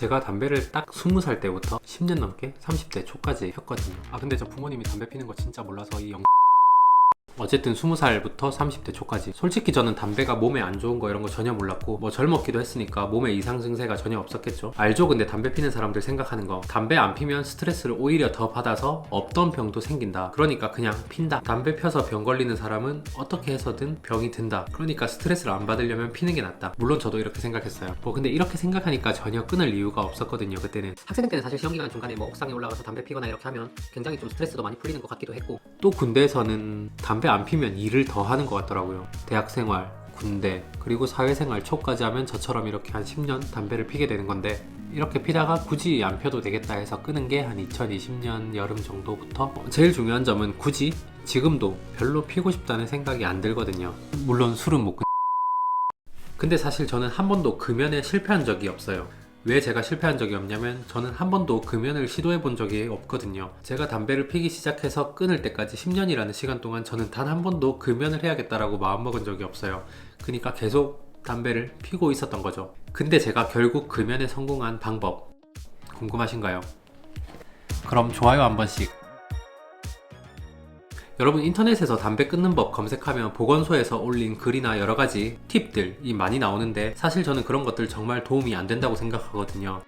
제가 담배를 딱 20살 때부터 10년 넘게 30대 초까지 폈거든요. 근데 저 부모님이 담배 피는 거 진짜 몰라서 어쨌든 20살부터 30대 초까지 솔직히 저는 담배가 몸에 안 좋은 거 이런 거 전혀 몰랐고 뭐 젊었기도 했으니까 몸에 이상 증세가 전혀 없었겠죠. 알죠? 근데 담배 피는 사람들 생각하는 거, 담배 안 피면 스트레스를 오히려 더 받아서 없던 병도 생긴다, 그러니까 그냥 핀다. 담배 펴서 병 걸리는 사람은 어떻게 해서든 병이 든다, 그러니까 스트레스를 안 받으려면 피는 게 낫다. 물론 저도 이렇게 생각했어요. 근데 이렇게 생각하니까 전혀 끊을 이유가 없었거든요. 그때는 학생 때는 사실 시험기간 중간에 뭐 옥상에 올라가서 담배 피거나 이렇게 하면 굉장히 좀 스트레스도 많이 풀리는 것 같기도 했고, 또 군대에서는 담배 안 피면 일을 더 하는 것 같더라고요. 대학생활, 군대, 그리고 사회생활 초까지 하면 저처럼 이렇게 한 10년 담배를 피게 되는 건데, 이렇게 피다가 굳이 안 펴도 되겠다 해서 끊은 게 한 2020년 여름 정도부터. 제일 중요한 점은 굳이 지금도 별로 피고 싶다는 생각이 안 들거든요. 물론 술은 못 근데 사실 저는 한 번도 금연에 실패한 적이 없어요. 왜 제가 실패한 적이 없냐면, 저는 한 번도 금연을 시도해 본 적이 없거든요. 제가 담배를 피기 시작해서 끊을 때까지 10년이라는 시간 동안 저는 단 한 번도 금연을 해야겠다라고 마음먹은 적이 없어요. 그러니까 계속 담배를 피고 있었던 거죠. 근데 제가 결국 금연에 성공한 방법 궁금하신가요? 그럼 좋아요 한 번씩. 여러분, 인터넷에서 담배 끊는 법 검색하면 보건소에서 올린 글이나 여러가지 팁들이 많이 나오는데, 사실 저는 그런 것들 정말 도움이 안 된다고 생각하거든요.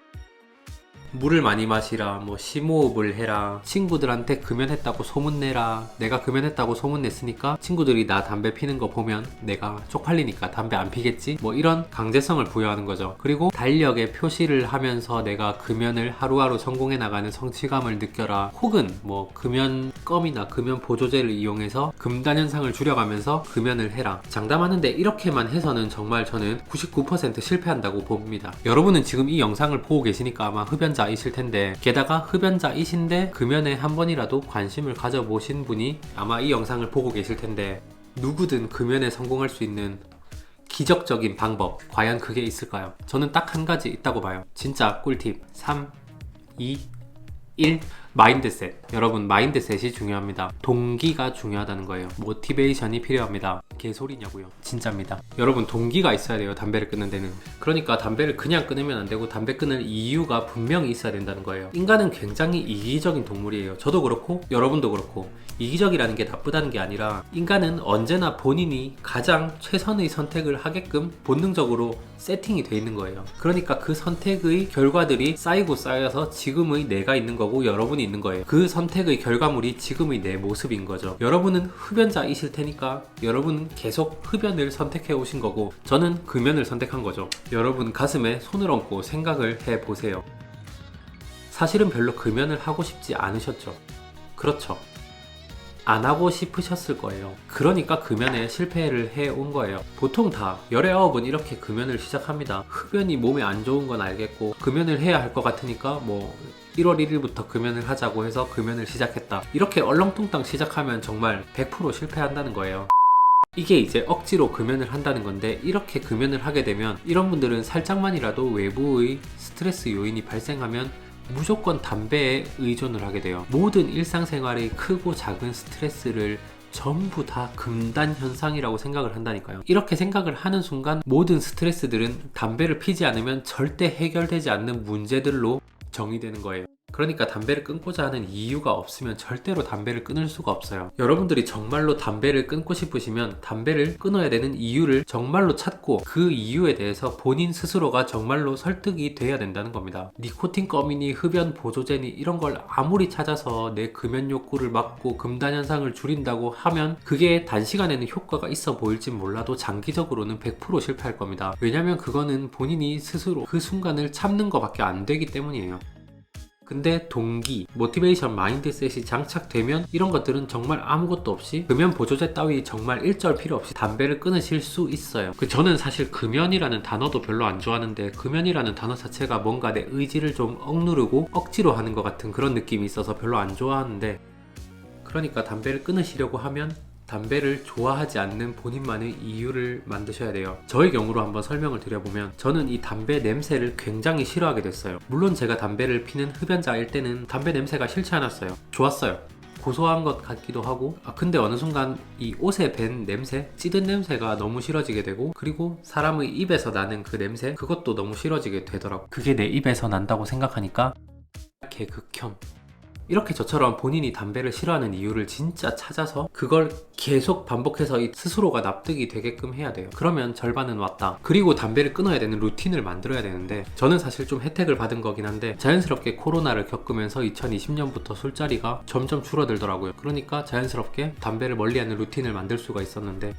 물을 많이 마시라, 뭐 심호흡을 해라, 친구들한테 금연했다고 소문내라, 내가 금연했다고 소문냈으니까 친구들이 나 담배 피는 거 보면 내가 쪽팔리니까 담배 안 피겠지? 뭐 이런 강제성을 부여하는 거죠. 그리고 달력에 표시를 하면서 내가 금연을 하루하루 성공해 나가는 성취감을 느껴라, 혹은 뭐 금연껌이나 금연 보조제를 이용해서 금단현상을 줄여가면서 금연을 해라, 장담하는데 이렇게만 해서는 정말 저는 99% 실패한다고 봅니다. 여러분은 지금 이 영상을 보고 계시니까 아마 흡연자 이실 텐데, 게다가 흡연자이신데 금연에 한 번이라도 관심을 가져보신 분이 아마 이 영상을 보고 계실 텐데, 누구든 금연에 성공할 수 있는 기적적인 방법, 과연 그게 있을까요? 저는 딱 한 가지 있다고 봐요. 진짜 꿀팁. 3, 2, 1. 마인드셋. 여러분, 마인드셋이 중요합니다. 동기가 중요하다는 거예요. 모티베이션이 필요합니다. 개소리냐고요. 진짜입니다. 여러분, 동기가 있어야 돼요. 담배를 끊는 데는. 그러니까 담배를 그냥 끊으면 안 되고 담배 끊을 이유가 분명히 있어야 된다는 거예요. 인간은 굉장히 이기적인 동물이에요. 저도 그렇고 여러분도 그렇고. 이기적이라는 게 나쁘다는 게 아니라, 인간은 언제나 본인이 가장 최선의 선택을 하게끔 본능적으로 세팅이 돼 있는 거예요. 그러니까 그 선택의 결과들이 쌓이고 쌓여서 지금의 내가 있는 거고 여러분이 있는 거예요. 그 선택의 결과물이 지금의 내 모습인 거죠. 여러분은 흡연자이실 테니까 여러분은 계속 흡연을 선택해 오신 거고, 저는 금연을 선택한 거죠. 여러분, 가슴에 손을 얹고 생각을 해보세요. 사실은 별로 금연을 하고 싶지 않으셨죠? 그렇죠. 안 하고 싶으셨을 거예요. 그러니까 금연에 실패를 해온 거예요. 보통 다 19은 이렇게 금연을 시작합니다. 흡연이 몸에 안 좋은 건 알겠고 금연을 해야 할 것 같으니까 뭐 1월 1일부터 금연을 하자고 해서 금연을 시작했다, 이렇게 얼렁뚱땅 시작하면 정말 100% 실패한다는 거예요. 이게 이제 억지로 금연을 한다는 건데, 이렇게 금연을 하게 되면 이런 분들은 살짝만이라도 외부의 스트레스 요인이 발생하면 무조건 담배에 의존을 하게 돼요. 모든 일상생활의 크고 작은 스트레스를 전부 다 금단 현상이라고 생각을 한다니까요. 이렇게 생각을 하는 순간 모든 스트레스들은 담배를 피지 않으면 절대 해결되지 않는 문제들로 정의되는 거예요. 그러니까 담배를 끊고자 하는 이유가 없으면 절대로 담배를 끊을 수가 없어요. 여러분들이 정말로 담배를 끊고 싶으시면 담배를 끊어야 되는 이유를 정말로 찾고, 그 이유에 대해서 본인 스스로가 정말로 설득이 돼야 된다는 겁니다. 니코틴 껌이니 흡연 보조제니 이런 걸 아무리 찾아서 내 금연 욕구를 막고 금단 현상을 줄인다고 하면 그게 단시간에는 효과가 있어 보일진 몰라도 장기적으로는 100% 실패할 겁니다. 왜냐면 그거는 본인이 스스로 그 순간을 참는 것밖에 안 되기 때문이에요. 근데 동기, 모티베이션, 마인드셋이 장착되면 이런 것들은 정말 아무것도 없이, 금연 보조제 따위 정말 일절 필요 없이 담배를 끊으실 수 있어요. 저는 사실 금연이라는 단어도 별로 안 좋아하는데, 금연이라는 단어 자체가 뭔가 내 의지를 좀 억누르고 억지로 하는 것 같은 그런 느낌이 있어서 별로 안 좋아하는데, 그러니까 담배를 끊으시려고 하면 담배를 좋아하지 않는 본인만의 이유를 만드셔야 돼요. 저의 경우로 한번 설명을 드려보면, 저는 이 담배 냄새를 굉장히 싫어하게 됐어요. 물론 제가 담배를 피는 흡연자일 때는 담배 냄새가 싫지 않았어요. 좋았어요. 고소한 것 같기도 하고, 근데 어느 순간 이 옷에 밴 냄새, 찌든 냄새가 너무 싫어지게 되고, 그리고 사람의 입에서 나는 그 냄새, 그것도 너무 싫어지게 되더라고. 그게 내 입에서 난다고 생각하니까 개극혐. 이렇게 저처럼 본인이 담배를 싫어하는 이유를 진짜 찾아서 그걸 계속 반복해서 이 스스로가 납득이 되게끔 해야 돼요. 그러면 절반은 왔다. 그리고 담배를 끊어야 되는 루틴을 만들어야 되는데, 저는 사실 좀 혜택을 받은 거긴 한데 자연스럽게 코로나를 겪으면서 2020년부터 술자리가 점점 줄어들더라고요. 그러니까 자연스럽게 담배를 멀리하는 루틴을 만들 수가 있었는데,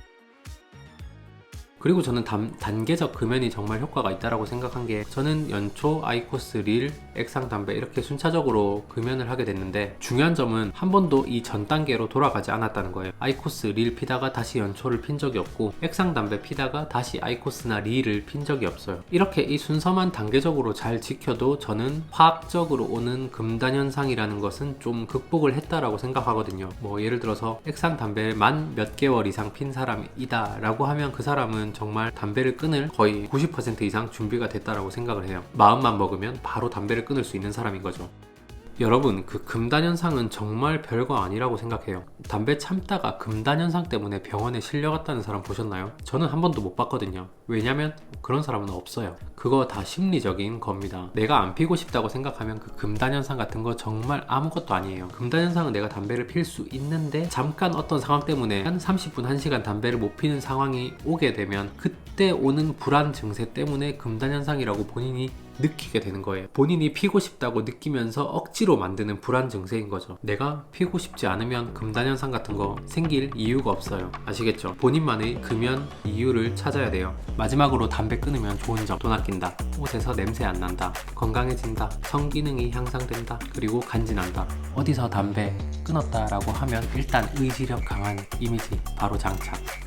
그리고 저는 단계적 금연이 정말 효과가 있다고 생각한 게, 저는 연초, 아이코스, 릴, 액상 담배 이렇게 순차적으로 금연을 하게 됐는데, 중요한 점은 한 번도 이 전 단계로 돌아가지 않았다는 거예요. 아이코스, 릴 피다가 다시 연초를 핀 적이 없고, 액상 담배 피다가 다시 아이코스나 릴을 핀 적이 없어요. 이렇게 이 순서만 단계적으로 잘 지켜도 저는 화학적으로 오는 금단 현상이라는 것은 좀 극복을 했다라고 생각하거든요. 뭐 예를 들어서 액상 담배를 만 몇 개월 이상 핀 사람이다 라고 하면 그 사람은 정말 담배를 끊을 거의 90% 이상 준비가 됐다라고 생각을 해요. 마음만 먹으면 바로 담배를 끊을 수 있는 사람인 거죠. 여러분, 그 금단 현상은 정말 별거 아니라고 생각해요. 담배 참다가 금단 현상 때문에 병원에 실려갔다는 사람 보셨나요? 저는 한 번도 못 봤거든요. 왜냐면 그런 사람은 없어요. 그거 다 심리적인 겁니다. 내가 안 피고 싶다고 생각하면 그 금단 현상 같은 거 정말 아무것도 아니에요. 금단 현상은 내가 담배를 필 수 있는데, 잠깐 어떤 상황 때문에 한 30분, 1시간 담배를 못 피는 상황이 오게 되면 그때 오는 불안 증세 때문에 금단 현상이라고 본인이 느끼게 되는 거예요. 본인이 피고 싶다고 느끼면서 억지로 만드는 불안 증세인 거죠. 내가 피고 싶지 않으면 금단 현상 같은 거 생길 이유가 없어요. 아시겠죠? 본인만의 금연 이유를 찾아야 돼요. 마지막으로 담배 끊으면 좋은 점: 돈 아낀다, 옷에서 냄새 안 난다, 건강해진다, 성기능이 향상된다, 그리고 간지난다. 어디서 담배 끊었다라고 하면 일단 의지력 강한 이미지 바로 장착.